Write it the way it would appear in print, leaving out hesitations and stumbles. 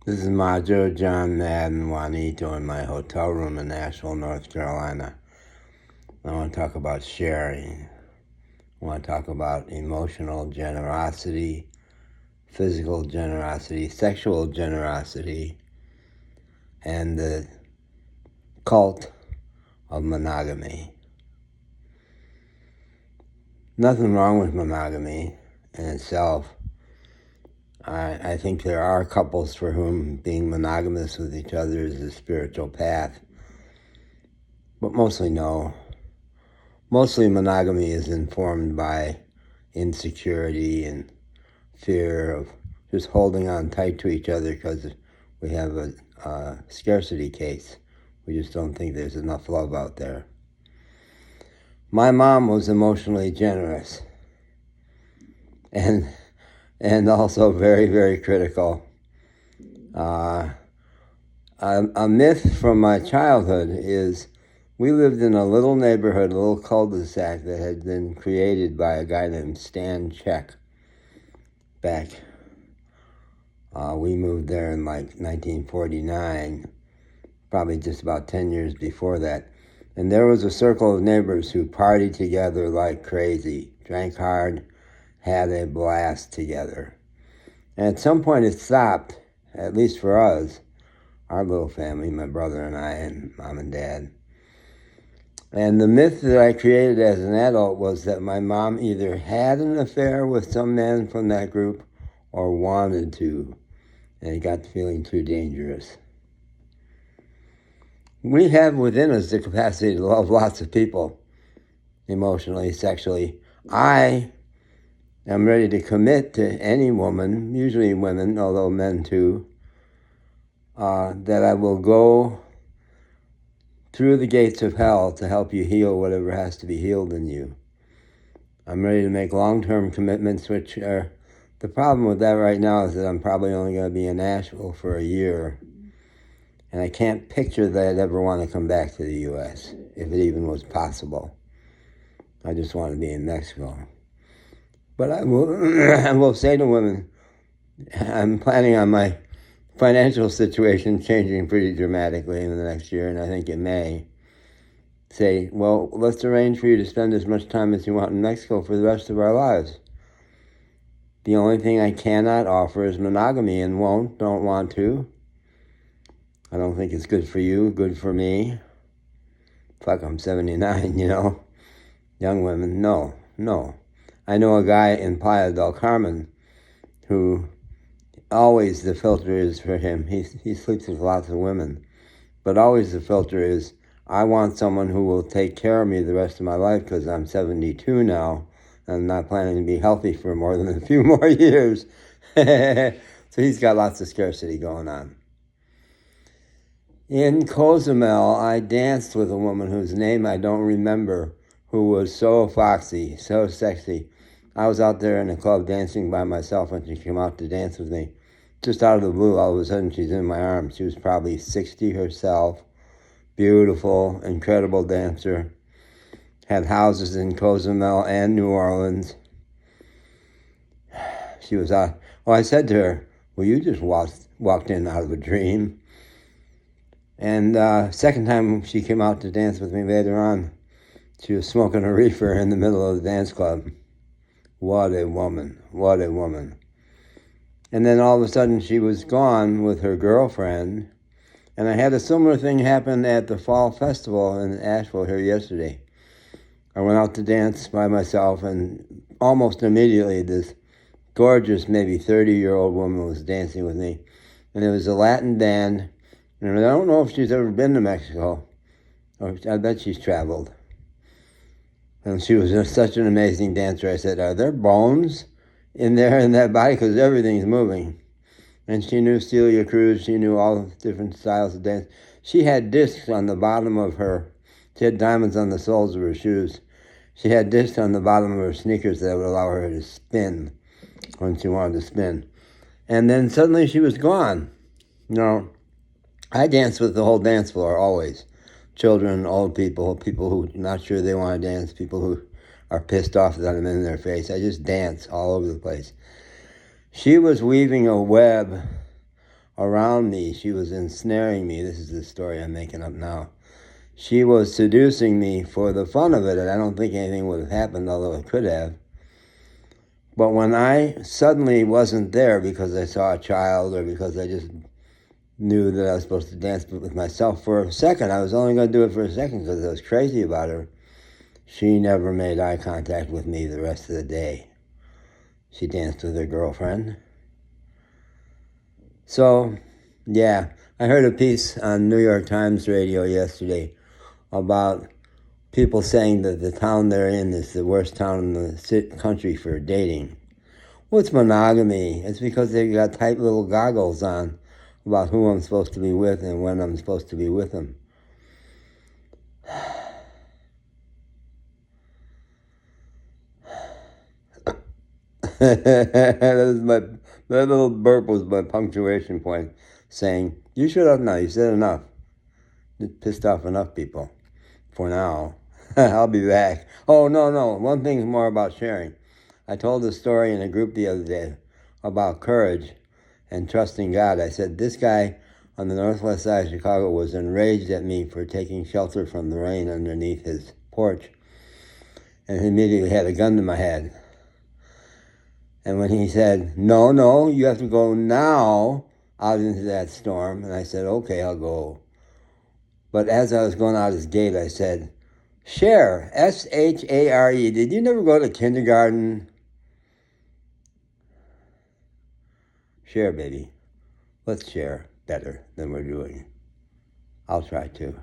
This is Majo John Madden Juanito in my hotel room in Asheville, North Carolina. I want to talk about sharing. I want to talk about emotional generosity, physical generosity, sexual generosity, and the cult of monogamy. Nothing wrong with monogamy in itself. I think there are couples for whom being monogamous with each other is a spiritual path, but mostly no. Mostly monogamy is informed by insecurity and fear of just holding on tight to each other because we have a scarcity case. We just don't think there's enough love out there. My mom was emotionally generous and also very, very critical. A myth from my childhood is we lived in a little neighborhood, a little cul-de-sac that had been created by a guy named Stan Check back. We moved there in like 1949, probably just about 10 years before that. And there was a circle of neighbors who partied together like crazy, drank hard, had a blast together. And at some point it stopped, at least for us, our little family, my brother and I and mom and dad. And the myth that I created as an adult was that my mom either had an affair with some man from that group or wanted to, and it got feeling too dangerous. We have within us the capacity to love lots of people, emotionally, sexually. I am ready to commit to any woman, usually women, although men too, that I will go through the gates of hell to help you heal whatever has to be healed in you. I'm ready to make long-term commitments, which are, the problem with that right now is that I'm probably only going to be in Asheville for a year. And I can't picture that I'd ever want to come back to the U.S., if it even was possible. I just want to be in Mexico. But I will say to women, I'm planning on my financial situation changing pretty dramatically in the next year, and I think it may. Say, well, let's arrange for you to spend as much time as you want in Mexico for the rest of our lives. The only thing I cannot offer is monogamy, and don't want to. I don't think it's good for you, good for me. Fuck, I'm 79, Young women, no. I know a guy in Playa del Carmen who always the filter is for him. He sleeps with lots of women. But always the filter is, I want someone who will take care of me the rest of my life because I'm 72 now. I'm not planning to be healthy for more than a few more years. So he's got lots of scarcity going on. In Cozumel, I danced with a woman whose name I don't remember, who was so foxy, so sexy. I was out there in a club dancing by myself when she came out to dance with me. Just out of the blue, all of a sudden she's in my arms. She was probably 60 herself, beautiful, incredible dancer. Had houses in Cozumel and New Orleans. She was out. Well, I said to her, well, you just walked in out of a dream. And second time she came out to dance with me later on, she was smoking a reefer in the middle of the dance club. What a woman, what a woman. And then all of a sudden she was gone with her girlfriend. And I had a similar thing happen at the Fall Festival in Asheville here yesterday. I went out to dance by myself, and almost immediately this gorgeous, maybe 30-year-old woman was dancing with me. And it was a Latin band. And I don't know if she's ever been to Mexico. I bet she's traveled. And she was just such an amazing dancer. I said, are there bones in there in that body? Because everything's moving. And she knew Celia Cruz. She knew all the different styles of dance. She had discs on the bottom of her. She had diamonds on the soles of her shoes. She had discs on the bottom of her sneakers that would allow her to spin when she wanted to spin. And then suddenly she was gone. I dance with the whole dance floor always. Children, old people, people who are not sure they want to dance, people who are pissed off that I'm in their face. I just dance all over the place. She was weaving a web around me. She was ensnaring me. This is the story I'm making up now. She was seducing me for the fun of it, and I don't think anything would have happened, although it could have. But when I suddenly wasn't there because I saw a child or because I just knew that I was supposed to dance with myself for a second, I was only going to do it for a second because I was crazy about her. She never made eye contact with me the rest of the day. She danced with her girlfriend. So, yeah, I heard a piece on New York Times radio yesterday about people saying that the town they're in is the worst town in the country for dating. Well, it's monogamy. It's because they've got tight little goggles on about who I'm supposed to be with and when I'm supposed to be with them. That little burp was my punctuation point, saying, you should have now. You said enough. You pissed off enough people for now. I'll be back. Oh, no. One thing more about sharing. I told a story in a group the other day about courage and trusting God. I said, this guy on the northwest side of Chicago was enraged at me for taking shelter from the rain underneath his porch, and he immediately had a gun to my head. And when he said, no, you have to go now out into that storm, and I said, okay, I'll go. But as I was going out his gate, I said, share, S-H-A-R-E. Did you never go to kindergarten? Share, baby. Let's share better than we're doing. I'll try to.